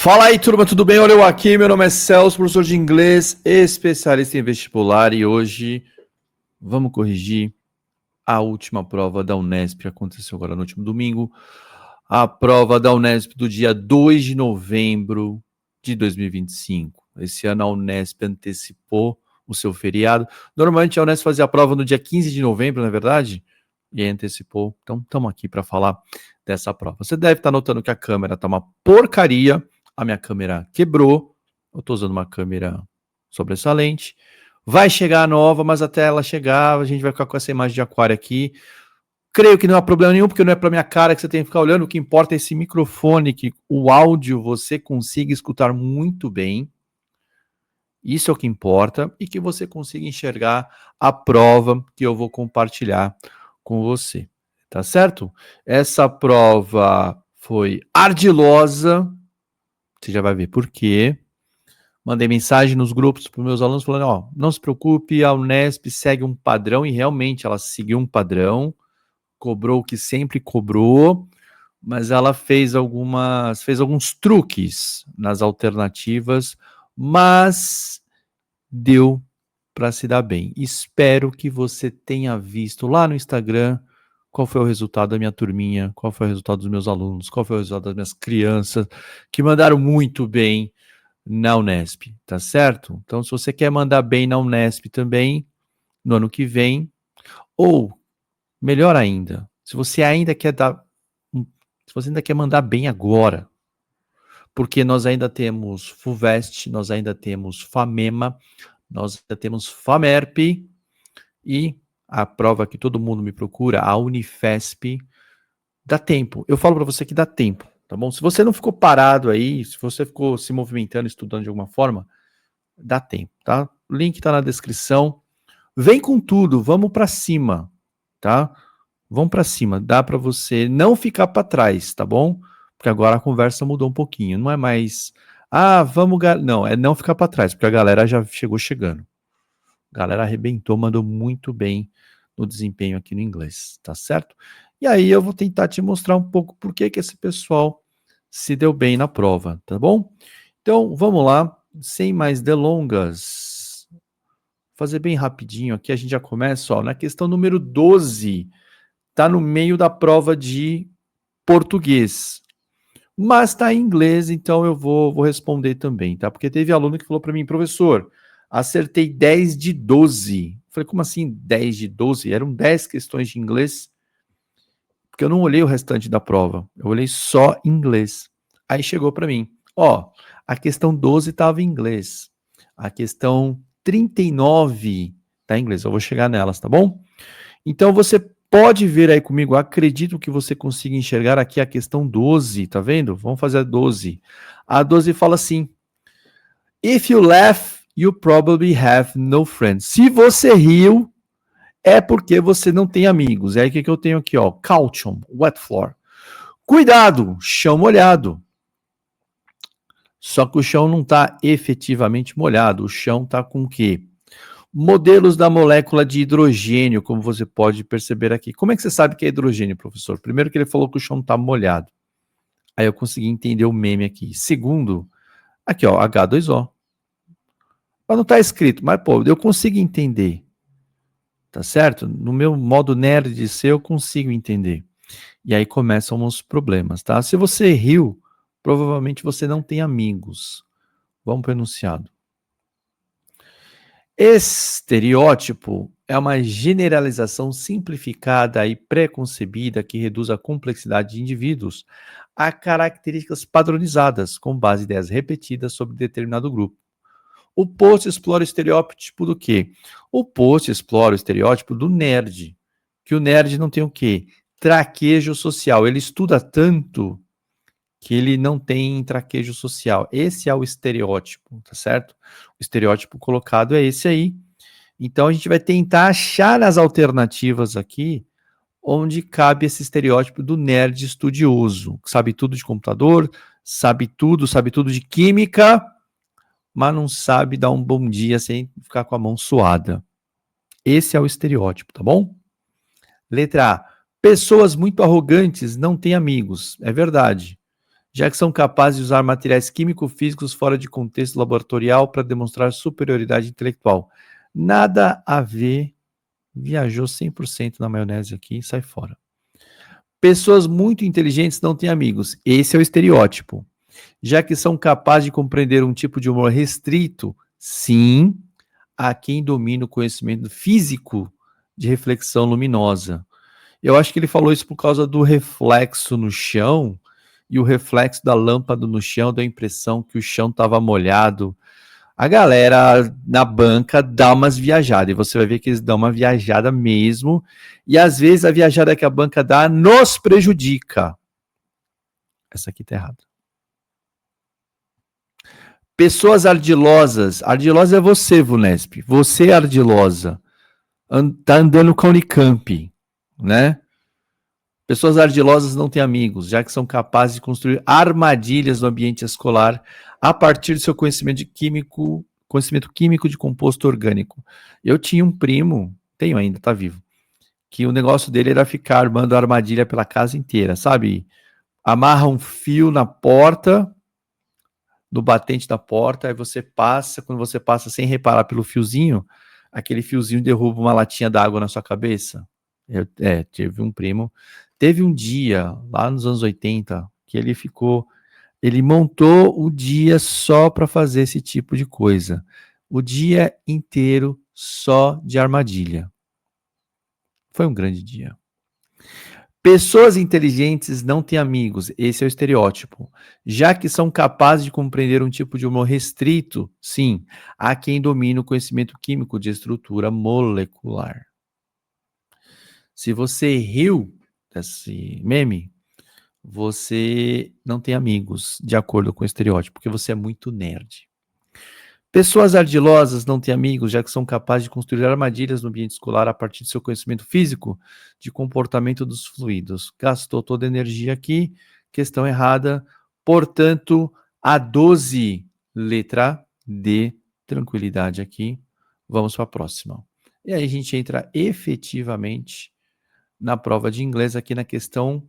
Fala aí, turma, tudo bem? Olha eu aqui, meu nome é Celso, professor de inglês, especialista em vestibular, e hoje vamos corrigir a última prova da Unesp, que aconteceu agora no último domingo, a prova da Unesp do dia 2 de novembro de 2025. Esse ano a Unesp antecipou o seu feriado. Normalmente a Unesp fazia a prova no dia 15 de novembro, não é verdade? E aí antecipou. Então estamos aqui para falar dessa prova. Você deve estar notando que a câmera está uma porcaria. A minha câmera quebrou. Eu estou usando uma câmera sobressalente. Vai chegar a nova, mas até ela chegar, a gente vai ficar com essa imagem de aquário aqui. Creio que não há problema nenhum, porque não é para minha cara que você tem que ficar olhando. O que importa é esse microfone, que o áudio você consiga escutar muito bem. Isso é o que importa, e que você consiga enxergar a prova que eu vou compartilhar com você. Tá certo? Essa prova foi ardilosa. Você já vai ver por quê. Mandei mensagem nos grupos para os meus alunos falando, ó, não se preocupe, a Unesp segue um padrão, e realmente ela seguiu um padrão, cobrou o que sempre cobrou, mas ela fez alguns truques nas alternativas, mas deu para se dar bem. Espero que você tenha visto lá no Instagram qual foi o resultado da minha turminha, qual foi o resultado dos meus alunos, qual foi o resultado das minhas crianças, que mandaram muito bem na Unesp, tá certo? Então, se você quer mandar bem na Unesp também, no ano que vem, ou, melhor ainda, se você ainda quer mandar bem agora, porque nós ainda temos FUVEST, nós ainda temos FAMEMA, nós ainda temos FAMERP e a prova que todo mundo me procura, a Unifesp, dá tempo. Eu falo para você que dá tempo, tá bom? Se você não ficou parado aí, se você ficou se movimentando, estudando de alguma forma, dá tempo, tá? O link tá na descrição. Vem com tudo, vamos para cima, tá? Vamos para cima, dá para você não ficar para trás, tá bom? Porque agora a conversa mudou um pouquinho, não é mais, não, é não ficar para trás, porque a galera já chegou chegando. A galera arrebentou, mandou muito bem no desempenho aqui no inglês, tá certo? E aí eu vou tentar te mostrar um pouco por que esse pessoal se deu bem na prova, tá bom? Então, vamos lá, sem mais delongas. Vou fazer bem rapidinho aqui, a gente já começa, ó, na questão número 12. Tá no meio da prova de português, mas tá em inglês, então eu vou responder também, tá? Porque teve aluno que falou para mim, professor, acertei 10 de 12. Falei, como assim 10 de 12? Eram 10 questões de inglês, porque eu não olhei o restante da prova, eu olhei só inglês. Aí chegou para mim, ó, a questão 12 estava em inglês, a questão 39 tá em inglês, eu vou chegar nelas, tá bom? Então você pode ver aí comigo, acredito que você consiga enxergar aqui a questão 12, tá vendo? Vamos fazer a 12. A 12 fala assim: If you laugh, you probably have no friends. Se você riu, é porque você não tem amigos. É aí que eu tenho aqui, ó, caution, wet floor. Cuidado, chão molhado. Só que o chão não está efetivamente molhado, o chão está com o quê? Modelos da molécula de hidrogênio, como você pode perceber aqui. Como é que você sabe que é hidrogênio, professor? Primeiro que ele falou que o chão está molhado. Aí eu consegui entender o meme aqui. Segundo, aqui ó, H2O. Mas não está escrito, mas pô, eu consigo entender. Tá certo? No meu modo nerd de ser, eu consigo entender. E aí começam os problemas, tá? Se você riu, provavelmente você não tem amigos. Vamos para o enunciado. Estereótipo é uma generalização simplificada e preconcebida que reduz a complexidade de indivíduos a características padronizadas, com base em ideias repetidas sobre determinado grupo. O post explora o estereótipo do quê? O post explora o estereótipo do nerd, que o nerd não tem o quê? Traquejo social. Ele estuda tanto que ele não tem traquejo social. Esse é o estereótipo, tá certo? O estereótipo colocado é esse aí. Então a gente vai tentar achar nas alternativas aqui onde cabe esse estereótipo do nerd estudioso, que sabe tudo de computador, sabe tudo de química, mas não sabe dar um bom dia sem ficar com a mão suada. Esse é o estereótipo, tá bom? Letra A. Pessoas muito arrogantes não têm amigos. É verdade. já que são capazes de usar materiais químico-físicos fora de contexto laboratorial para demonstrar superioridade intelectual. Nada a ver, viajou 100% na maionese aqui, sai fora. Pessoas muito inteligentes não têm amigos, esse é o estereótipo. Já que são capazes de compreender um tipo de humor restrito, sim, há quem domina o conhecimento físico de reflexão luminosa. Eu acho que ele falou isso por causa do reflexo no chão, e o reflexo da lâmpada no chão deu a impressão que o chão estava molhado. A galera na banca dá umas viajadas, e você vai ver que eles dão uma viajada mesmo, e às vezes a viajada que a banca dá nos prejudica. Essa aqui tá errada. Pessoas ardilosas. Ardilosa é você, Vunesp. Você é ardilosa. Tá andando com a Unicamp, né? Pessoas ardilosas não têm amigos, já que são capazes de construir armadilhas no ambiente escolar a partir do seu conhecimento químico de composto orgânico. Eu tinha um primo, tenho ainda, tá vivo, que o negócio dele era ficar armando armadilha pela casa inteira, sabe? Amarra um fio na porta, no batente da porta, aí você passa, quando você passa sem reparar pelo fiozinho, aquele fiozinho derruba uma latinha d'água na sua cabeça. Tive um primo. Teve um dia, lá nos anos 80, que ele montou o dia só para fazer esse tipo de coisa. O dia inteiro só de armadilha. Foi um grande dia. Pessoas inteligentes não têm amigos, esse é o estereótipo. Já que são capazes de compreender um tipo de humor restrito, sim, há quem domine o conhecimento químico de estrutura molecular. Se você riu desse meme, você não tem amigos, de acordo com o estereótipo, porque você é muito nerd. Pessoas ardilosas não têm amigos, já que são capazes de construir armadilhas no ambiente escolar a partir do seu conhecimento físico de comportamento dos fluidos. Gastou toda a energia aqui, questão errada. Portanto, a 12, letra D, tranquilidade aqui. Vamos para a próxima. E aí a gente entra efetivamente na prova de inglês aqui na questão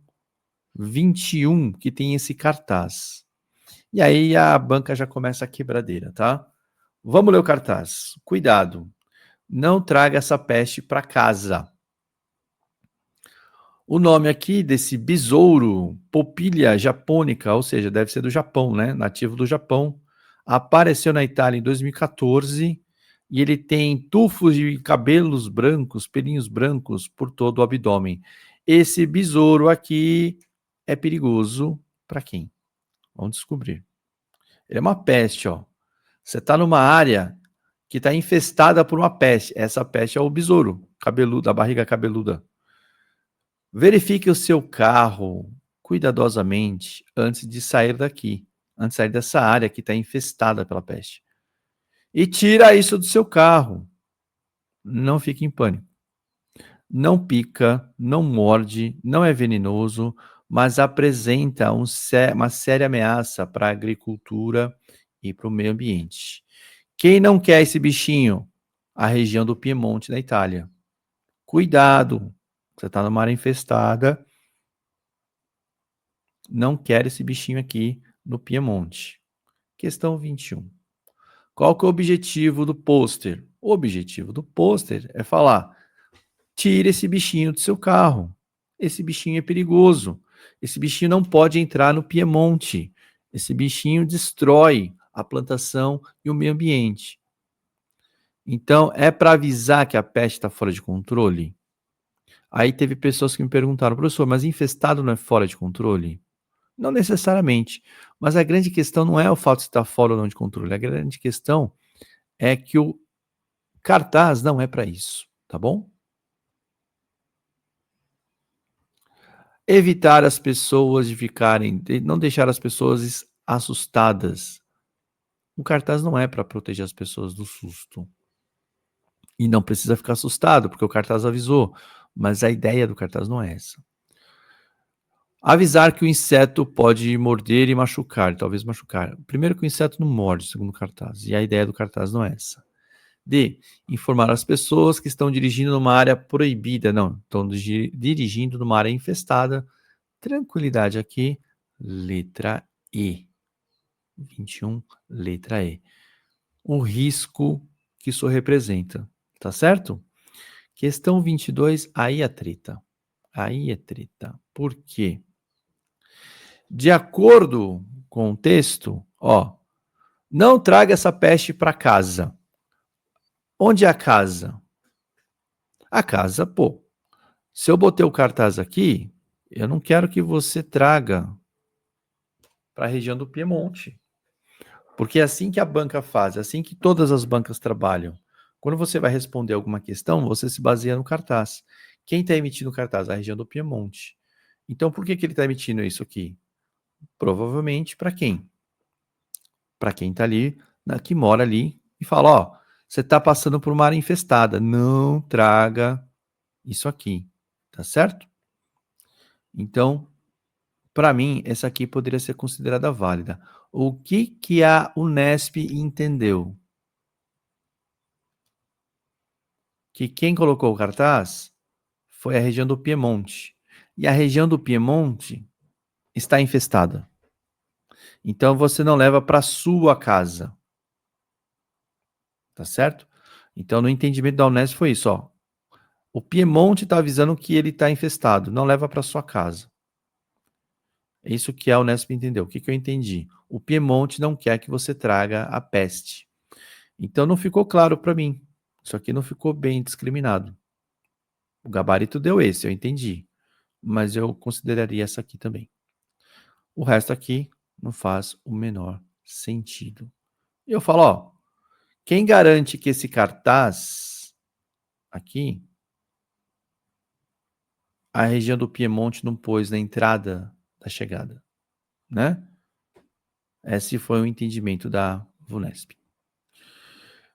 21, que tem esse cartaz. E aí a banca já começa a quebradeira, tá? Vamos ler o cartaz. Cuidado, não traga essa peste para casa. O nome aqui desse besouro, Popilha japônica, ou seja, deve ser do Japão, né? Nativo do Japão, apareceu na Itália em 2014 e ele tem tufos de cabelos brancos, pelinhos brancos por todo o abdômen. Esse besouro aqui é perigoso para quem? Vamos descobrir. Ele é uma peste, ó. Você está numa área que está infestada por uma peste. Essa peste é o besouro, cabeludo, a barriga cabeluda. Verifique o seu carro cuidadosamente antes de sair daqui, antes de sair dessa área que está infestada pela peste. E tira isso do seu carro. Não fique em pânico. Não pica, não morde, não é venenoso, mas apresenta uma séria ameaça para a agricultura e para o meio ambiente. Quem não quer esse bichinho? A região do Piemonte, na Itália. Cuidado, você está numa área infestada, não quer esse bichinho aqui no Piemonte. Questão 21. Qual que é o objetivo do pôster? O objetivo do pôster é falar, tire esse bichinho do seu carro. Esse bichinho é perigoso. Esse bichinho não pode entrar no Piemonte. Esse bichinho destrói a plantação e o meio ambiente. Então, é para avisar que a peste está fora de controle? Aí teve pessoas que me perguntaram, professor, mas infestado não é fora de controle? Não necessariamente. Mas a grande questão não é o fato de estar fora ou não de controle. A grande questão é que o cartaz não é para isso, tá bom? Evitar as pessoas de ficarem, não deixar as pessoas assustadas. O cartaz não é para proteger as pessoas do susto. E não precisa ficar assustado, porque o cartaz avisou. Mas a ideia do cartaz não é essa. Avisar que o inseto pode morder e machucar, talvez machucar. Primeiro que o inseto não morde, segundo o cartaz. E a ideia do cartaz não é essa. D. Informar as pessoas que estão dirigindo numa área proibida. Não, estão dirigindo numa área infestada. Tranquilidade aqui. Letra E. 21, letra E. O risco que isso representa, tá certo? Questão 22, aí a treta. Aí é treta. Por quê? De acordo com o texto, ó, não traga essa peste para casa. Onde é a casa? A casa, pô. Se eu botei o cartaz aqui, eu não quero que você traga para a região do Piemonte. Porque é assim que a banca faz, é assim que todas as bancas trabalham. Quando você vai responder alguma questão, você se baseia no cartaz. Quem está emitindo o cartaz? A região do Piemonte. Então, por que ele está emitindo isso aqui? Provavelmente para quem? Para quem está ali, que mora ali, e fala, ó, você está passando por uma área infestada, não traga isso aqui, tá certo? Então, para mim, essa aqui poderia ser considerada válida. O que a Unesp entendeu? Que quem colocou o cartaz foi a região do Piemonte. E a região do Piemonte está infestada. Então você não leva para sua casa. Tá certo? Então no entendimento da Unesp foi isso, ó. O Piemonte está avisando que ele está infestado, não leva para sua casa. É isso que a Unesp entendeu. O que eu entendi? O Piemonte não quer que você traga a peste. Então não ficou claro para mim. Isso aqui não ficou bem discriminado. O gabarito deu esse, eu entendi. Mas eu consideraria essa aqui também. O resto aqui não faz o menor sentido. E eu falo, ó, quem garante que esse cartaz aqui, a região do Piemonte não pôs na entrada da chegada, né? Esse foi o entendimento da Vunesp.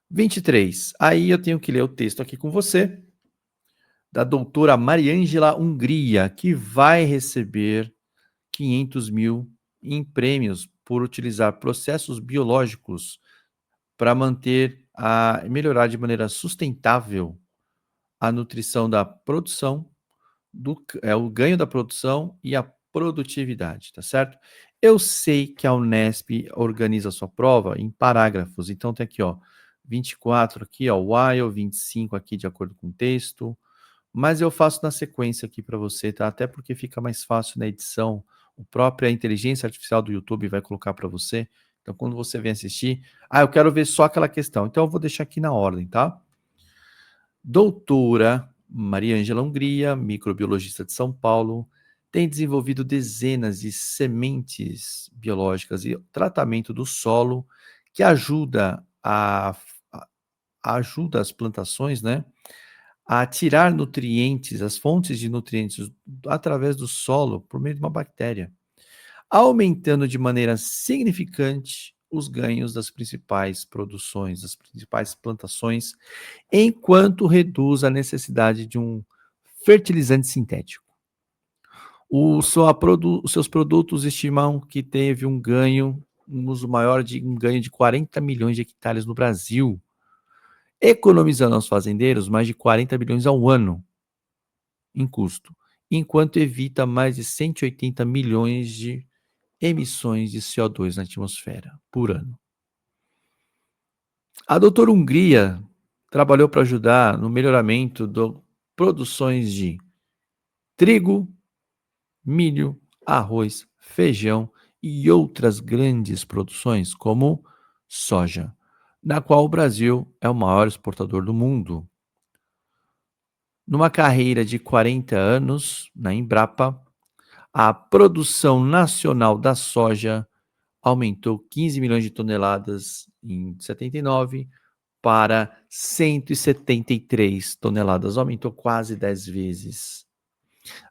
23. Aí eu tenho que ler o texto aqui com você, da doutora Mariângela Hungria, que vai receber 500 mil em prêmios por utilizar processos biológicos para manter melhorar de maneira sustentável a nutrição da produção, o ganho da produção e a produtividade, tá certo? Eu sei que a Unesp organiza a sua prova em parágrafos, então tem aqui, ó, 24 aqui, ó, while, 25 aqui de acordo com o texto, mas eu faço na sequência aqui para você, tá? Até porque fica mais fácil na edição, a própria inteligência artificial do YouTube vai colocar para você, então quando você vem assistir, eu quero ver só aquela questão, então eu vou deixar aqui na ordem, tá? Doutora Maria Ângela Hungria, microbiologista de São Paulo, tem desenvolvido dezenas de sementes biológicas e tratamento do solo que ajuda as plantações, né, a tirar nutrientes, as fontes de nutrientes através do solo por meio de uma bactéria, aumentando de maneira significante os ganhos das principais produções, das principais plantações, enquanto reduz a necessidade de um fertilizante sintético. Os seus produtos estimam que teve um uso maior de um ganho de 40 milhões de hectares no Brasil, economizando aos fazendeiros mais de 40 bilhões ao ano em custo, enquanto evita mais de 180 milhões de emissões de CO2 na atmosfera por ano. A doutora Hungria trabalhou para ajudar no melhoramento das produções de trigo, milho, arroz, feijão e outras grandes produções, como soja, na qual o Brasil é o maior exportador do mundo. Numa carreira de 40 anos na Embrapa, a produção nacional da soja aumentou 15 milhões de toneladas em 79 para 173 toneladas, aumentou quase 10 vezes.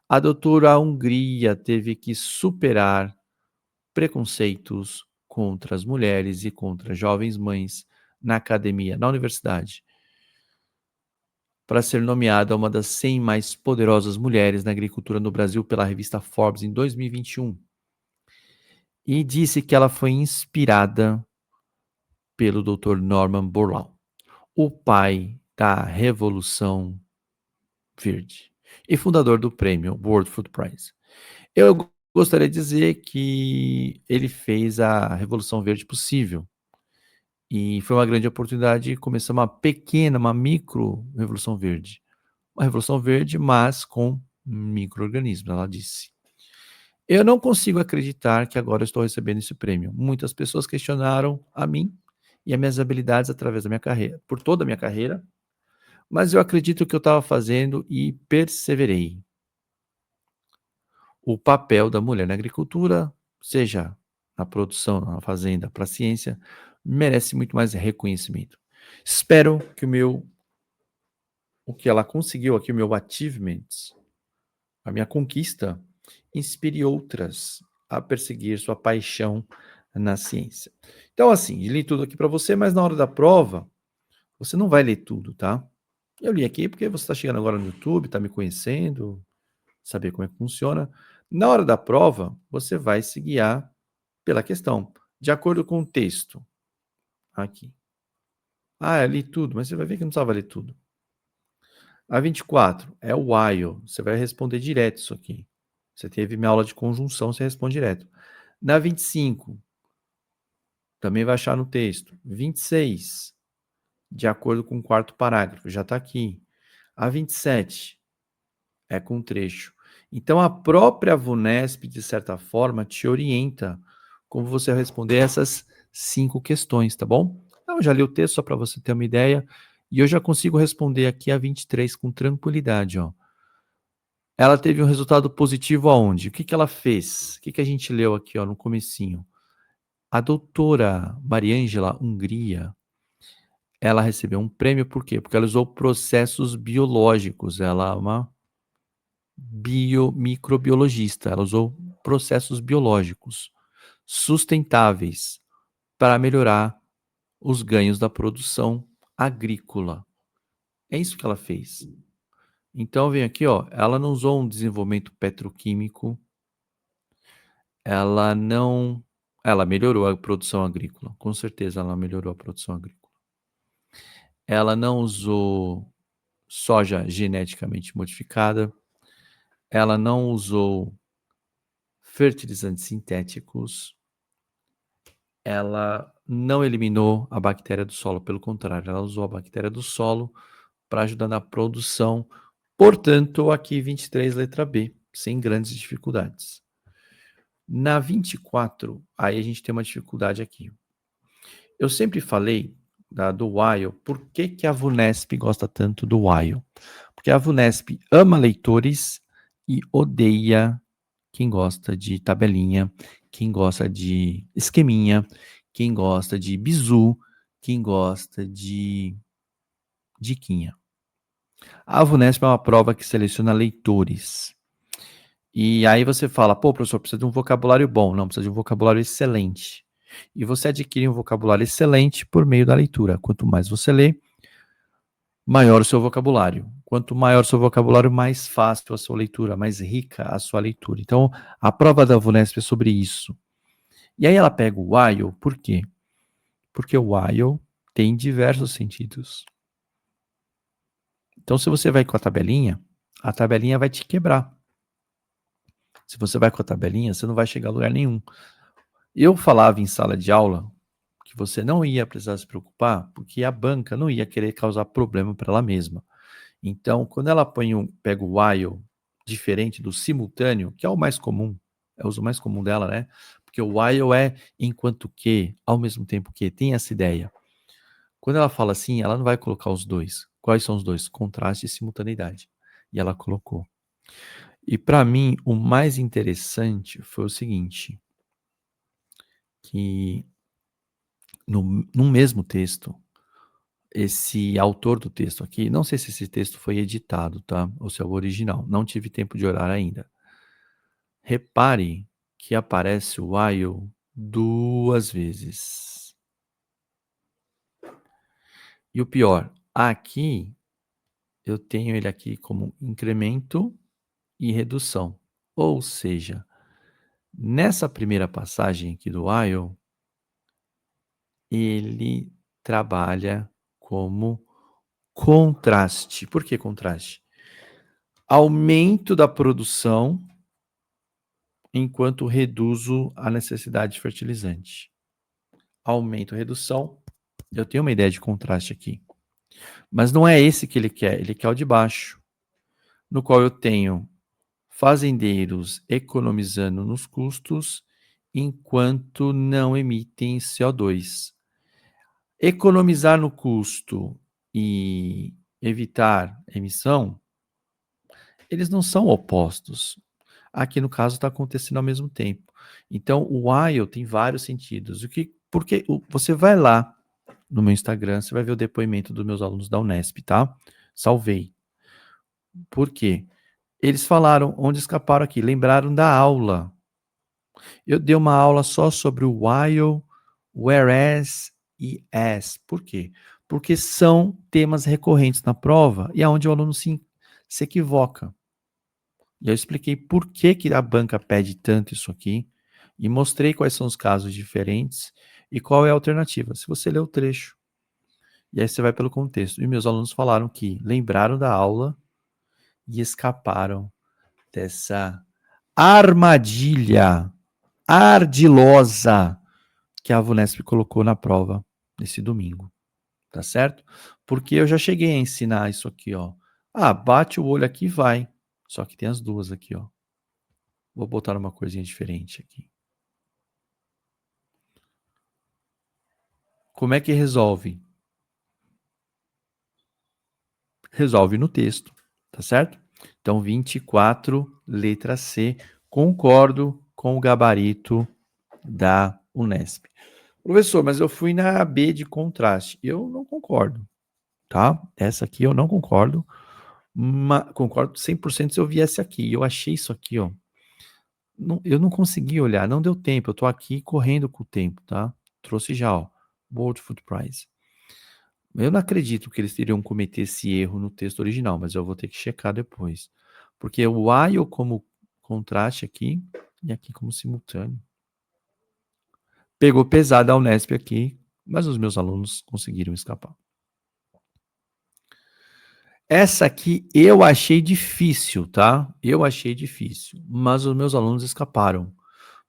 A doutora Hungria teve que superar preconceitos contra as mulheres e contra jovens mães na academia, na universidade, para ser nomeada uma das 100 mais poderosas mulheres na agricultura no Brasil pela revista Forbes em 2021. E disse que ela foi inspirada pelo Dr. Norman Borlaug, o pai da Revolução Verde e fundador do prêmio World Food Prize. Eu Gostaria de dizer que ele fez a Revolução Verde possível. E foi uma grande oportunidade de começar uma pequena, uma micro Revolução Verde. Uma Revolução Verde, mas com micro-organismos, ela disse. Eu não consigo acreditar que agora eu estou recebendo esse prêmio. Muitas pessoas questionaram a mim e as minhas habilidades através da minha carreira, por toda a minha carreira, mas eu acredito que eu estava fazendo e perseverei. O papel da mulher na agricultura, seja na produção, na fazenda, para a ciência, merece muito mais reconhecimento. Espero que o que ela conseguiu aqui, o meu achievement, a minha conquista, inspire outras a perseguir sua paixão na ciência. Então, assim, li tudo aqui para você, mas na hora da prova, você não vai ler tudo, tá? Eu li aqui porque você está chegando agora no YouTube, está me conhecendo, saber como é que funciona. Na hora da prova, você vai se guiar pela questão, de acordo com o texto. Aqui. Ah, eu li tudo, mas você vai ver que não precisava ler tudo. A 24 é o while. Você vai responder direto isso aqui. Você teve minha aula de conjunção, você responde direto. Na 25, também vai achar no texto. 26, de acordo com o quarto parágrafo, já está aqui. A 27 é com um trecho. Então, a própria VUNESP, de certa forma, te orienta como você vai responder essas 5 questões, tá bom? Então, eu já li o texto só para você ter uma ideia. E eu já consigo responder aqui a 23 com tranquilidade, ó. Ela teve um resultado positivo aonde? O que que ela fez? O que que a gente leu aqui, ó, no comecinho? A doutora Mariângela Hungria, ela recebeu um prêmio por quê? Porque ela usou processos biológicos, ela é uma microbiologista, ela usou processos biológicos sustentáveis para melhorar os ganhos da produção agrícola. É isso que ela fez. Então vem aqui, ó, ela não usou um desenvolvimento petroquímico, ela melhorou a produção agrícola, com certeza ela melhorou a produção agrícola. Ela não usou soja geneticamente modificada, ela não usou fertilizantes sintéticos, ela não eliminou a bactéria do solo, pelo contrário, ela usou a bactéria do solo para ajudar na produção. Portanto, aqui 23, letra B, sem grandes dificuldades. Na 24, aí a gente tem uma dificuldade aqui. Eu sempre falei do while, por que, que a VUNESP gosta tanto do while? Porque a VUNESP ama leitores e odeia quem gosta de tabelinha, quem gosta de esqueminha, quem gosta de bizu, quem gosta de diquinha. A VUNESP é uma prova que seleciona leitores. E aí você fala, pô, professor, precisa de um vocabulário bom. Não, precisa de um vocabulário excelente. E você adquire um vocabulário excelente por meio da leitura. Quanto mais você lê, maior o seu vocabulário. Quanto maior o seu vocabulário, mais fácil a sua leitura, mais rica a sua leitura. Então, a prova da VUNESP é sobre isso. E aí ela pega o while, por quê? Porque o while tem diversos sentidos. Então, se você vai com a tabelinha vai te quebrar. Se você vai com a tabelinha, você não vai chegar a lugar nenhum. Eu falava em sala de aula que você não ia precisar se preocupar, porque a banca não ia querer causar problema para ela mesma. Então, quando ela pega o while diferente do simultâneo, que é o mais comum, é o uso mais comum dela, né? Porque o while é enquanto que, ao mesmo tempo que, tem essa ideia. Quando ela fala assim, ela não vai colocar os dois. Quais são os dois? Contraste e simultaneidade. E ela colocou. E para mim, o mais interessante foi o seguinte, que no mesmo texto, esse autor do texto aqui, não sei se esse texto foi editado, tá? Ou se é o original, não tive tempo de olhar ainda. Repare que aparece o while 2 vezes. E o pior, aqui eu tenho ele aqui como incremento e redução. Ou seja, nessa primeira passagem aqui do while, ele trabalha como contraste. Por que contraste? Aumento da produção enquanto reduzo a necessidade de fertilizante. Aumento a redução. Eu tenho uma ideia de contraste aqui. Mas não é esse que ele quer o de baixo, no qual eu tenho fazendeiros economizando nos custos enquanto não emitem CO2. Economizar no custo e evitar emissão, eles não são opostos. Aqui no caso está acontecendo ao mesmo tempo. Então o while tem vários sentidos. Porque você vai lá no meu Instagram, você vai ver o depoimento dos meus alunos da Unesp, tá? Salvei. Por quê? Eles falaram onde escaparam aqui, lembraram da aula. Eu dei uma aula só sobre o while, whereas e as. Por quê? Porque são temas recorrentes na prova e é onde o aluno se equivoca. E eu expliquei por que a banca pede tanto isso aqui e mostrei quais são os casos diferentes e qual é a alternativa. Se você ler o trecho, e aí você vai pelo contexto. E meus alunos falaram que lembraram da aula e escaparam dessa armadilha ardilosa que a Vunesp colocou na prova nesse domingo, tá certo? Porque eu já cheguei a ensinar isso aqui, ó. Ah, bate o olho aqui e vai. Só que tem as duas aqui, ó. Vou botar uma coisinha diferente aqui. Como é que resolve? Resolve no texto, tá certo? Então, 24, letra C. Concordo com o gabarito da Unesp. Professor, mas eu fui na B de contraste. Eu não concordo, tá? Essa aqui eu não concordo. Concordo 100% se eu viesse aqui. Eu achei isso aqui, ó. Eu não consegui olhar, não deu tempo. Eu tô aqui correndo com o tempo, tá? Trouxe já, ó. World Food Prize. Eu não acredito que eles iriam cometer esse erro no texto original, mas eu vou ter que checar depois. Porque o while como contraste aqui e aqui como simultâneo. Pegou pesado a Unesp aqui, mas os meus alunos conseguiram escapar. Essa aqui eu achei difícil, tá? Eu achei difícil, mas os meus alunos escaparam.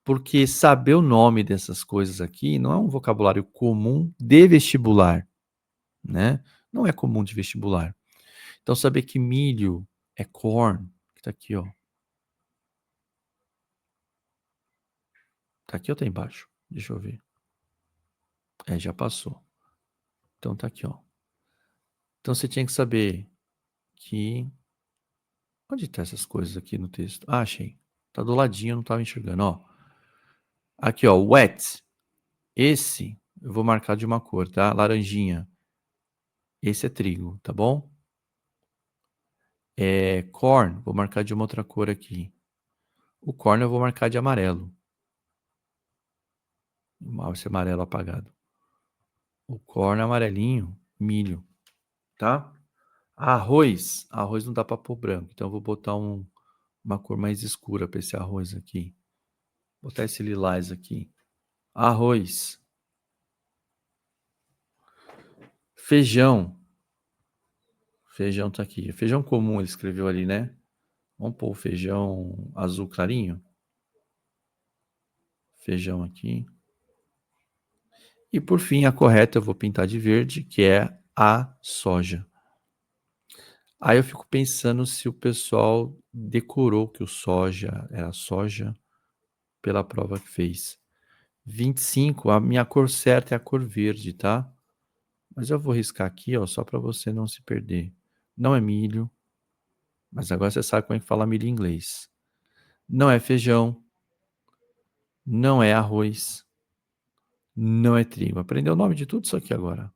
Porque saber o nome dessas coisas aqui não é um vocabulário comum de vestibular, né? Não é comum de vestibular. Então, saber que milho é corn, que tá aqui, ó. Tá aqui ou tá embaixo? Deixa eu ver. Já passou. Então tá aqui, ó. Então você tinha que saber que... Onde tá essas coisas aqui no texto? Ah, achei. Tá do ladinho, eu não tava enxergando, ó. Aqui, ó, wet. Esse eu vou marcar de uma cor, tá? Laranjinha. Esse é trigo, tá bom? Corn, vou marcar de uma outra cor aqui. O corn eu vou marcar de amarelo. Esse amarelo apagado. O corn amarelinho, milho, tá? Arroz. Arroz não dá pra pôr branco, então eu vou botar uma cor mais escura para esse arroz aqui. Vou botar esse lilás aqui. Arroz. Feijão. Feijão tá aqui. Feijão comum ele escreveu ali, né? Vamos pôr o feijão azul clarinho. Feijão aqui. E por fim, a correta eu vou pintar de verde, que é a soja. Aí eu fico pensando se o pessoal decorou que o soja era soja pela prova que fez. 25, a minha cor certa é a cor verde, tá? Mas eu vou riscar aqui, ó, só para você não se perder. Não é milho, mas agora você sabe como é que fala milho em inglês. Não é feijão, não é arroz, não é trigo. Aprendeu o nome de tudo isso aqui agora.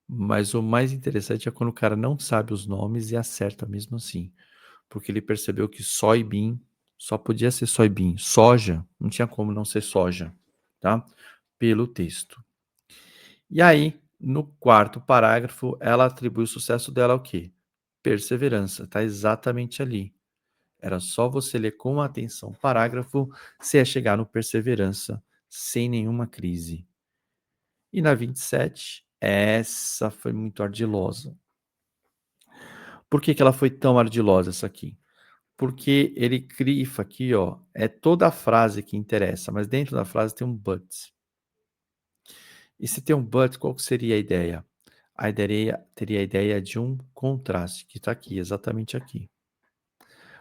Mas o mais interessante é quando o cara não sabe os nomes e acerta mesmo assim. Porque ele percebeu que soybean só podia ser soybean. Soja, não tinha como não ser soja, tá? Pelo texto. E aí, no quarto parágrafo, ela atribui o sucesso dela ao quê? Perseverança. Tá exatamente ali. Era só você ler com atenção o parágrafo, você ia chegar no perseverança sem nenhuma crise. E na 27, essa foi muito ardilosa. Por que ela foi tão ardilosa, essa aqui? porque ele grifa aqui, ó, é toda a frase que interessa, mas dentro da frase tem um but. E se tem um but, qual que seria a ideia? Teria a ideia de um contraste, que está aqui, exatamente aqui.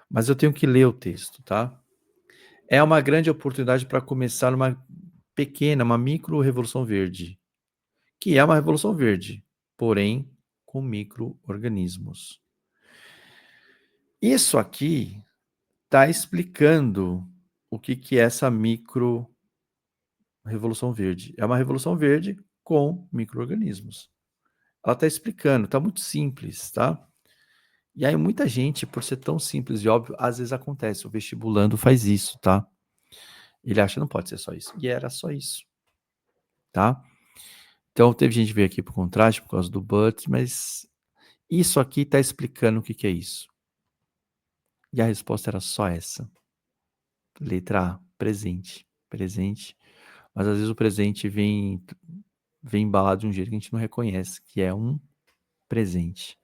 Mas eu tenho que ler o texto, tá? É uma grande oportunidade para começar uma micro revolução verde, que é uma revolução verde, porém com micro-organismos. Isso aqui está explicando o que é essa micro-revolução verde. É uma revolução verde com micro-organismos. Ela está explicando, está muito simples, tá? E aí muita gente, por ser tão simples e óbvio, às vezes acontece, o vestibulando faz isso, tá? Ele acha que não pode ser só isso. E era só isso, tá? Então teve gente que veio aqui por contraste, por causa do but, mas isso aqui está explicando o que é isso. E a resposta era só essa. Letra A, presente. Presente. Mas às vezes o presente vem embalado de um jeito que a gente não reconhece, que é um presente.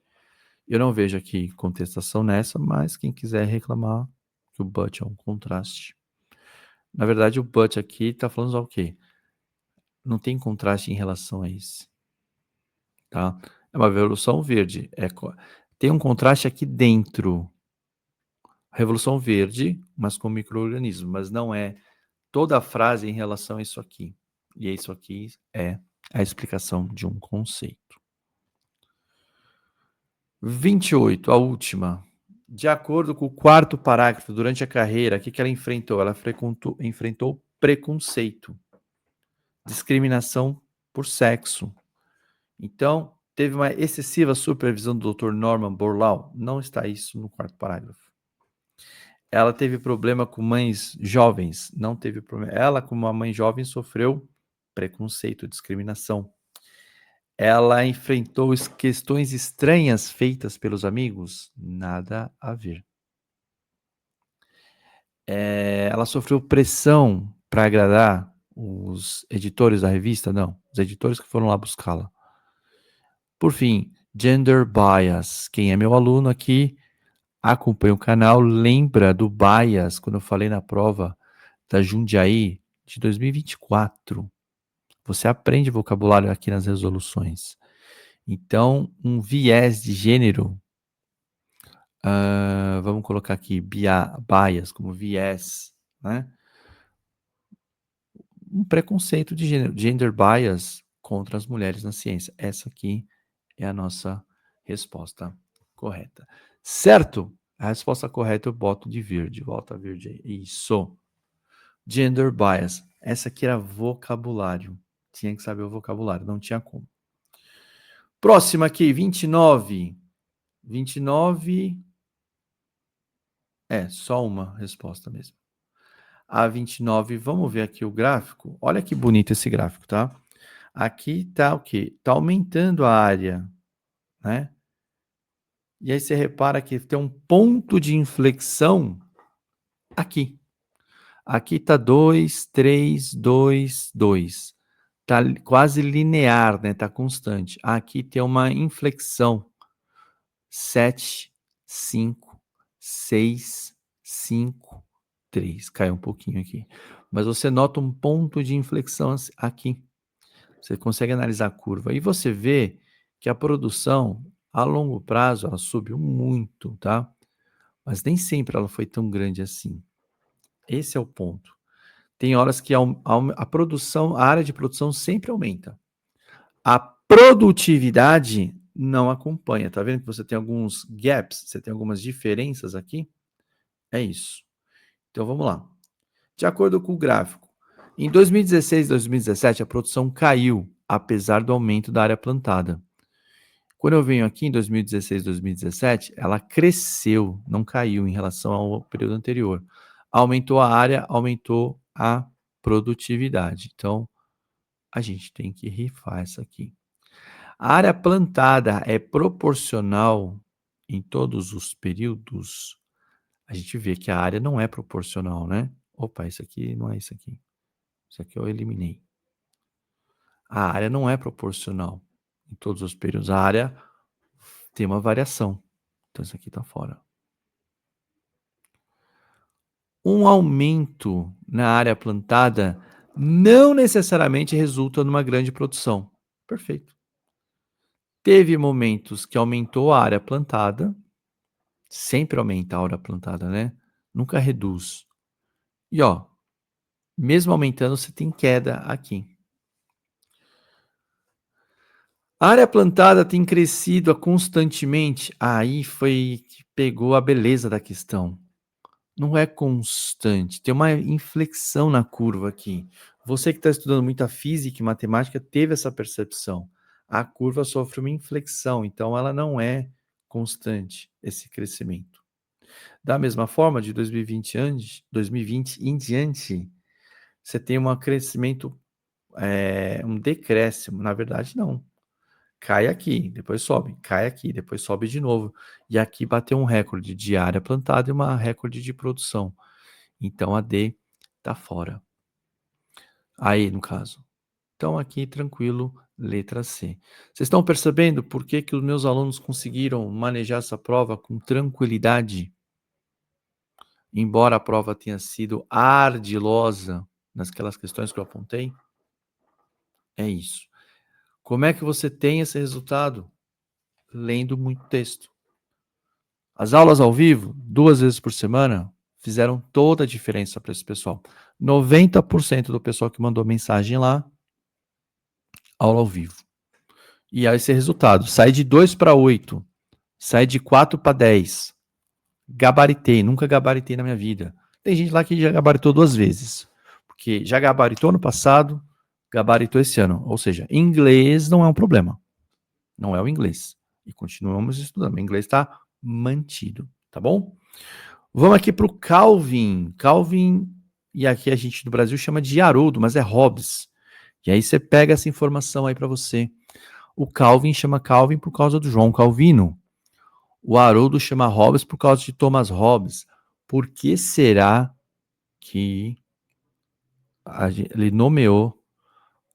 Eu não vejo aqui contestação nessa, mas quem quiser reclamar que o but é um contraste. Na verdade, o but aqui está falando só o quê? Não tem contraste em relação a isso. Tá? É uma revolução verde. Tem um contraste aqui dentro. Revolução verde, mas com micro-organismos. Mas não é toda a frase em relação a isso aqui. E isso aqui é a explicação de um conceito. 28, a última. De acordo com o quarto parágrafo, durante a carreira, o que ela enfrentou? Ela enfrentou preconceito, discriminação por sexo. Então, teve uma excessiva supervisão do Dr. Norman Borlaug. Não está isso no quarto parágrafo. Ela teve problema com mães jovens. Não teve problema. Ela, como uma mãe jovem, sofreu preconceito, discriminação. Ela enfrentou questões estranhas feitas pelos amigos? Nada a ver. Ela sofreu pressão para agradar os editores da revista? Não. Os editores que foram lá buscá-la. Por fim, gender bias. Quem é meu aluno aqui, acompanha o canal, lembra do bias, quando eu falei na prova da Jundiaí de 2024. Você aprende vocabulário aqui nas resoluções. Então, um viés de gênero, vamos colocar aqui bias como viés, né? Um preconceito de gênero, gender bias contra as mulheres na ciência. Essa aqui é a nossa resposta correta. Certo? A resposta correta eu boto de verde. Volta verde aí. Isso. Gender bias. Essa aqui era vocabulário. Tinha que saber o vocabulário. Não tinha como. Próxima aqui, 29. 29. Só uma resposta mesmo. A 29, vamos ver aqui o gráfico. Olha que bonito esse gráfico, tá? Aqui tá o quê? Tá aumentando a área, né? E aí você repara que tem um ponto de inflexão aqui. Aqui tá 2, 3, 2, 2. Tá quase linear, né? Tá constante. Aqui tem uma inflexão. 7, 5, 6, 5, 3. Caiu um pouquinho aqui. Mas você nota um ponto de inflexão aqui. Você consegue analisar a curva. E você vê que a produção, a longo prazo, ela subiu muito, tá? Mas nem sempre ela foi tão grande assim. Esse é o ponto. Tem horas que a produção, a área de produção sempre aumenta. A produtividade não acompanha. Tá vendo que você tem alguns gaps, você tem algumas diferenças aqui? É isso. Então vamos lá. De acordo com o gráfico, em 2016 e 2017 a produção caiu, apesar do aumento da área plantada. Quando eu venho aqui em 2016 e 2017, ela cresceu, não caiu em relação ao período anterior. Aumentou a área, aumentou a produtividade. Então, a gente tem que rifar essa aqui. A área plantada é proporcional em todos os períodos. A gente vê que a área não é proporcional, né? Opa, isso aqui não é isso aqui. Isso aqui eu eliminei. A área não é proporcional em todos os períodos. A área tem uma variação. Então isso aqui está fora. um aumento na área plantada não necessariamente resulta numa grande produção. Perfeito. Teve momentos que aumentou a área plantada, sempre aumenta a área plantada, né? Nunca reduz. E ó, mesmo aumentando, você tem queda aqui. A área plantada tem crescido constantemente. Aí foi que pegou a beleza da questão. Não é constante, tem uma inflexão na curva aqui. Você que está estudando muita física e matemática teve essa percepção. A curva sofre uma inflexão, então ela não é constante, esse crescimento. Da mesma forma, de 2020 em diante, você tem um crescimento, um decréscimo. Na verdade, não. Cai aqui, depois sobe, cai aqui, depois sobe de novo. E aqui bateu um recorde de área plantada e uma recorde de produção. Então a D tá fora. Aí, no caso. Então aqui tranquilo, letra C. Vocês estão percebendo por que os meus alunos conseguiram manejar essa prova com tranquilidade? Embora a prova tenha sido ardilosa nasquelas questões que eu apontei? É isso. Como é que você tem esse resultado? Lendo muito texto. As aulas ao vivo, 2 vezes por semana, fizeram toda a diferença para esse pessoal. 90% do pessoal que mandou mensagem lá, aula ao vivo. E aí esse resultado, sai de 2 para 8, sai de 4 para 10. Gabaritei, nunca gabaritei na minha vida. Tem gente lá que já gabaritou 2 vezes, porque já gabaritou no passado, gabaritou esse ano. Ou seja, inglês não é um problema. Não é o inglês. E continuamos estudando. O inglês está mantido, tá bom? Vamos aqui para o Calvin. Calvin, e aqui a gente no Brasil chama de Haroldo, mas é Hobbes. E aí você pega essa informação aí para você. O Calvin chama Calvin por causa do João Calvino. O Haroldo chama Hobbes por causa de Thomas Hobbes. Por que será que ele nomeou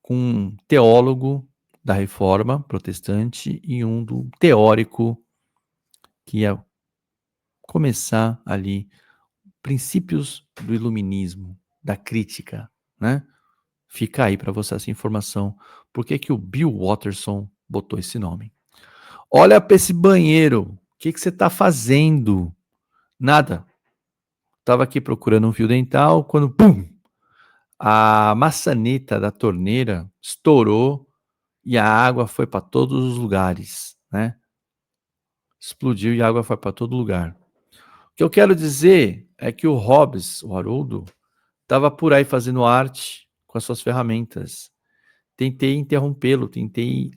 com um teólogo da Reforma Protestante e um do teórico que ia começar ali princípios do iluminismo, da crítica, né? Fica aí para você essa informação. Por que que o Bill Watterson botou esse nome? Olha para esse banheiro. O que que você está fazendo? Nada. Estava aqui procurando um fio dental quando, pum, a maçaneta da torneira estourou e a água foi para todos os lugares, né? Explodiu e a água foi para todo lugar. O que eu quero dizer é que o Hobbes, o Haroldo, estava por aí fazendo arte com as suas ferramentas. Tentei interrompê-lo, tentei,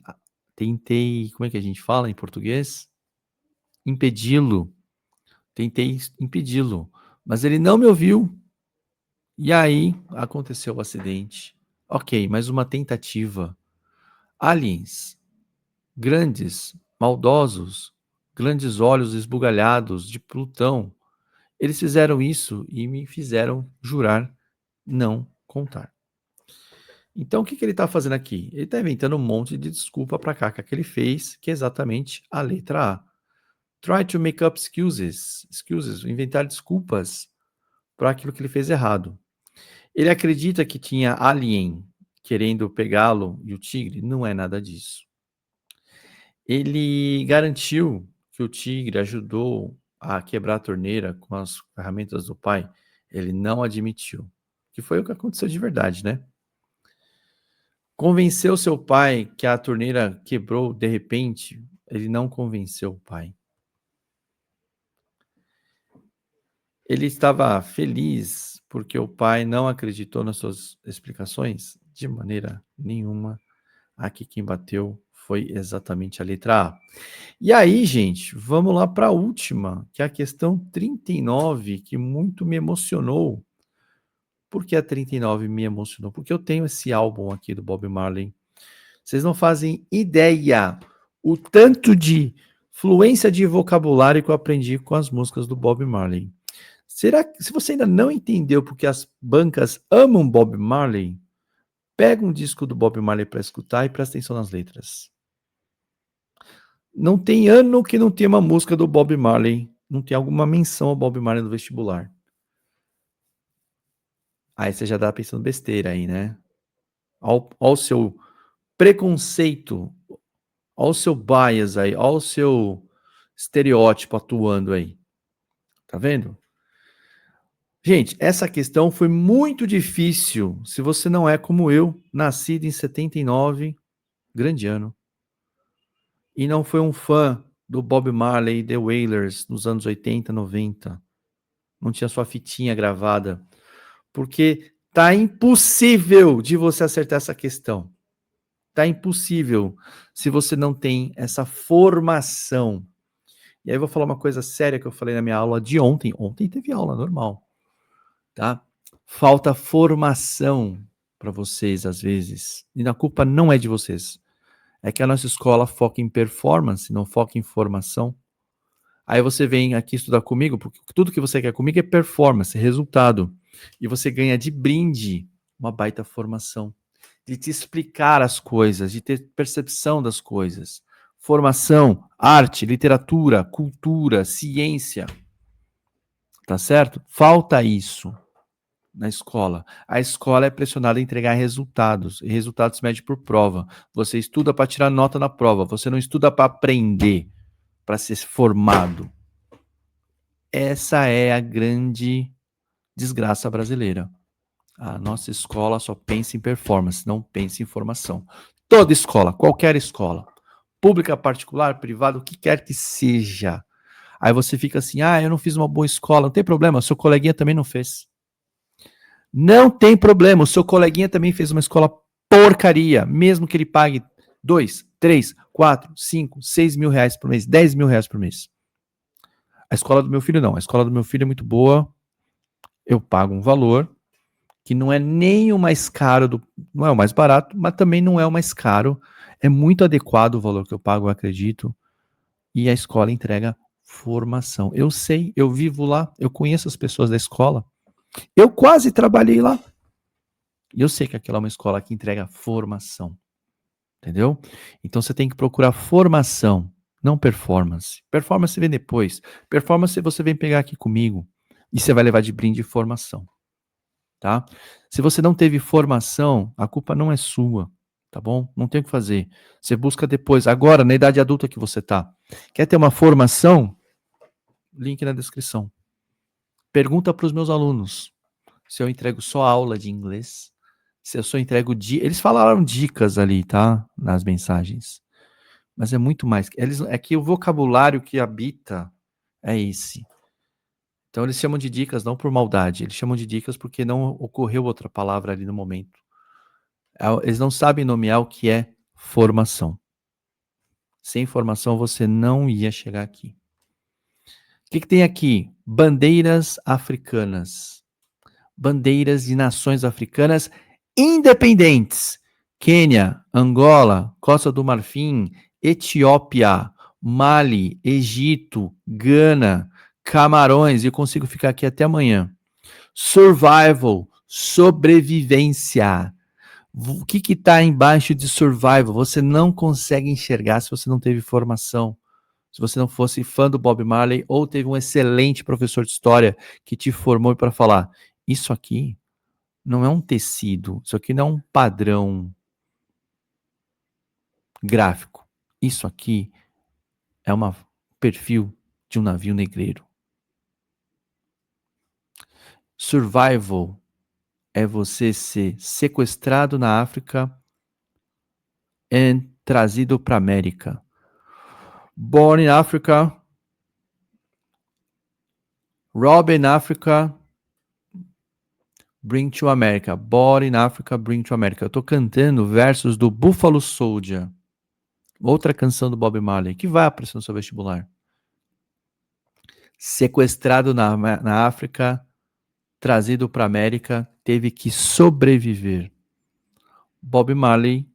como é que a gente fala em português? Impedi-lo. Tentei impedi-lo, mas ele não me ouviu. E aí aconteceu o acidente. Ok, mais uma tentativa. Aliens, grandes, maldosos, grandes olhos esbugalhados de Plutão. Eles fizeram isso e me fizeram jurar não contar. Então, o que ele está fazendo aqui? Ele está inventando um monte de desculpa para a caca que ele fez, que é exatamente a letra A. Try to make up excuses, inventar desculpas para aquilo que ele fez errado. Ele acredita que tinha alien querendo pegá-lo e o tigre? Não é nada disso. Ele garantiu que o tigre ajudou a quebrar a torneira com as ferramentas do pai? Ele não admitiu. Que foi o que aconteceu de verdade, né? Convenceu seu pai que a torneira quebrou de repente? Ele não convenceu o pai. Ele estava feliz porque o pai não acreditou nas suas explicações? De maneira nenhuma. Aqui quem bateu foi exatamente a letra A. E aí, gente, vamos lá para a última, que é a questão 39, que muito me emocionou. Por que a 39 me emocionou? Porque eu tenho esse álbum aqui do Bob Marley. Vocês não fazem ideia o tanto de fluência de vocabulário que eu aprendi com as músicas do Bob Marley. Será que, se você ainda não entendeu porque as bancas amam Bob Marley, pega um disco do Bob Marley para escutar e presta atenção nas letras. Não tem ano que não tenha uma música do Bob Marley, não tem alguma menção ao Bob Marley no vestibular. Aí você já tá pensando besteira aí, né? Ó o seu preconceito, ó o seu bias aí, ó o seu estereótipo atuando aí. Tá vendo? Gente, essa questão foi muito difícil se você não é como eu, nascido em 79, grande ano, e não foi um fã do Bob Marley e The Wailers nos anos 80, 90. Não tinha sua fitinha gravada. Porque tá impossível de você acertar essa questão. Tá impossível se você não tem essa formação. E aí eu vou falar uma coisa séria que eu falei na minha aula de ontem. Ontem teve aula normal, tá? Falta formação para vocês às vezes. E a culpa não é de vocês. É que a nossa escola foca em performance, não foca em formação. Aí você vem aqui estudar comigo, porque tudo que você quer comigo é performance, resultado. E você ganha de brinde uma baita formação, de te explicar as coisas, de ter percepção das coisas. Formação, arte, literatura, cultura, ciência. Tá certo? Falta isso na escola. A escola é pressionada a entregar resultados, e resultados se mede por prova. Você estuda para tirar nota na prova, você não estuda para aprender, para ser formado. Essa é a grande desgraça brasileira. A nossa escola só pensa em performance, não pensa em formação. Toda escola, qualquer escola, pública, particular, privada, o que quer que seja. Aí você fica assim, eu não fiz uma boa escola, não tem problema, o seu coleguinha também não fez. Não tem problema, o seu coleguinha também fez uma escola porcaria, mesmo que ele pague 2, 3, 4, 5, 6 mil reais por mês, 10 mil reais por mês. A escola do meu filho não, a escola do meu filho é muito boa, eu pago um valor que não é nem o mais caro, não é o mais barato, mas também não é o mais caro. É muito adequado o valor que eu pago, eu acredito. E a escola entrega formação. Eu sei, eu vivo lá, eu conheço as pessoas da escola. Eu quase trabalhei lá. E eu sei que aquela é uma escola que entrega formação. Entendeu? Então você tem que procurar formação, não performance. Performance vem depois. Performance você vem pegar aqui comigo. E você vai levar de brinde formação. Tá? Se você não teve formação, a culpa não é sua, tá bom? Não tem o que fazer. Você busca depois, agora, na idade adulta que você tá. Quer ter uma formação? Link na descrição. Pergunta para os meus alunos se eu entrego só aula de inglês, se eu só entrego eles falaram dicas ali, tá? Nas mensagens. Mas é muito mais. É que o vocabulário que habita é esse. Então eles chamam de dicas não por maldade, eles chamam de dicas porque não ocorreu outra palavra ali no momento. Eles não sabem nomear o que é formação. Sem formação você não ia chegar aqui. O que tem aqui? Bandeiras africanas. Bandeiras de nações africanas independentes. Quênia, Angola, Costa do Marfim, Etiópia, Mali, Egito, Gana, Camarões. Eu consigo ficar aqui até amanhã. Survival, sobrevivência. O que está embaixo de survival? Você não consegue enxergar se você não teve formação. Se você não fosse fã do Bob Marley ou teve um excelente professor de história que te formou para falar: isso aqui não é um tecido, isso aqui não é um padrão gráfico. Isso aqui é um perfil de um navio negreiro. Survival é você ser sequestrado na África e trazido para a América. Born in Africa, robbed in Africa, bring to America. Born in Africa, bring to America. Eu tô cantando versos do Buffalo Soldier, outra canção do Bob Marley, que vai aparecer no seu vestibular. Sequestrado na África, trazido para América, teve que sobreviver. Bob Marley,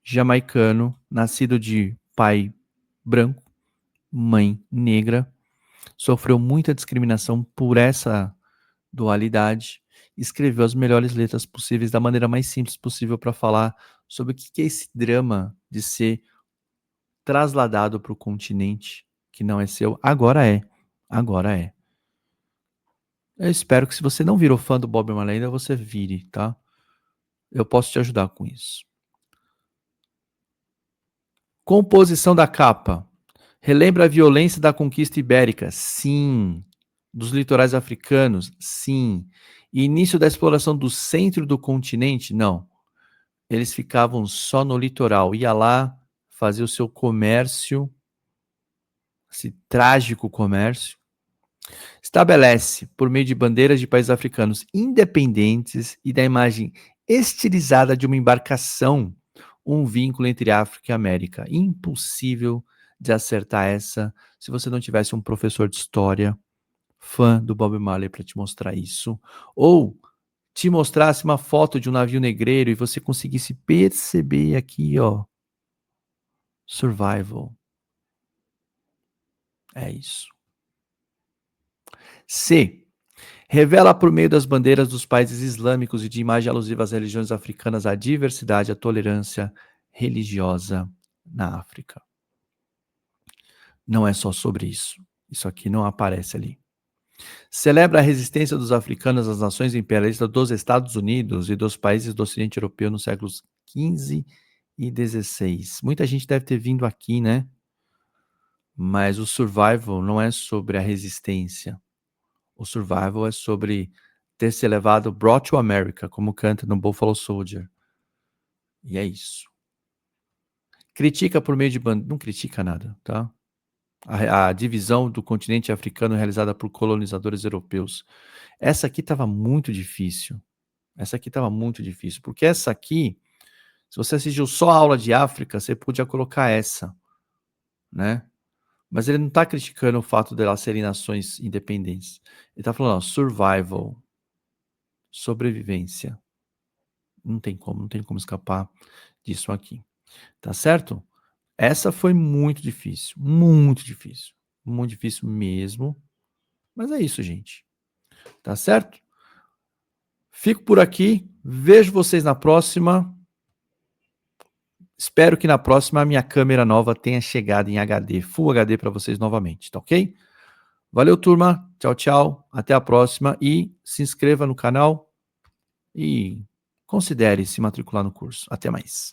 jamaicano, nascido de pai branco, mãe negra, sofreu muita discriminação por essa dualidade, escreveu as melhores letras possíveis da maneira mais simples possível para falar sobre o que é esse drama de ser trasladado para o continente que não é seu. Agora é. Agora é. Eu espero que se você não virou fã do Bob Marley ainda, você vire, tá? Eu posso te ajudar com isso. Composição da capa. Relembra a violência da conquista ibérica? Sim. Dos litorais africanos? Sim. Início da exploração do centro do continente? Não. Eles ficavam só no litoral. Ia lá fazer o seu comércio, esse trágico comércio. Estabelece, por meio de bandeiras de países africanos independentes e da imagem estilizada de uma embarcação, um vínculo entre África e América. Impossível de acertar essa se você não tivesse um professor de história fã do Bob Marley para te mostrar isso. Ou te mostrasse uma foto de um navio negreiro e você conseguisse perceber aqui, ó, survival. É isso. C. Revela por meio das bandeiras dos países islâmicos e de imagens alusivas às religiões africanas a diversidade e a tolerância religiosa na África. Não é só sobre isso. Isso aqui não aparece ali. Celebra a resistência dos africanos às nações imperialistas dos Estados Unidos e dos países do Ocidente Europeu nos séculos XV e XVI. Muita gente deve ter vindo aqui, né? Mas o survival não é sobre a resistência. O survival é sobre ter se levado brought to America, como canta no Buffalo Soldier. E é isso. Critica por meio de não critica nada, tá? A divisão do continente africano realizada por colonizadores europeus. Essa aqui estava muito difícil. Porque essa aqui, se você assistiu só a aula de África, você podia colocar essa, né? Mas ele não está criticando o fato de elas serem nações independentes. Ele está falando, ó, survival, sobrevivência. Não tem como escapar disso aqui. Tá certo? Essa foi muito difícil mesmo. Mas é isso, gente. Tá certo? Fico por aqui, vejo vocês na próxima. Espero que na próxima a minha câmera nova tenha chegado em HD, Full HD para vocês novamente, tá ok? Valeu, turma. Tchau, tchau. Até a próxima e se inscreva no canal e considere se matricular no curso. Até mais.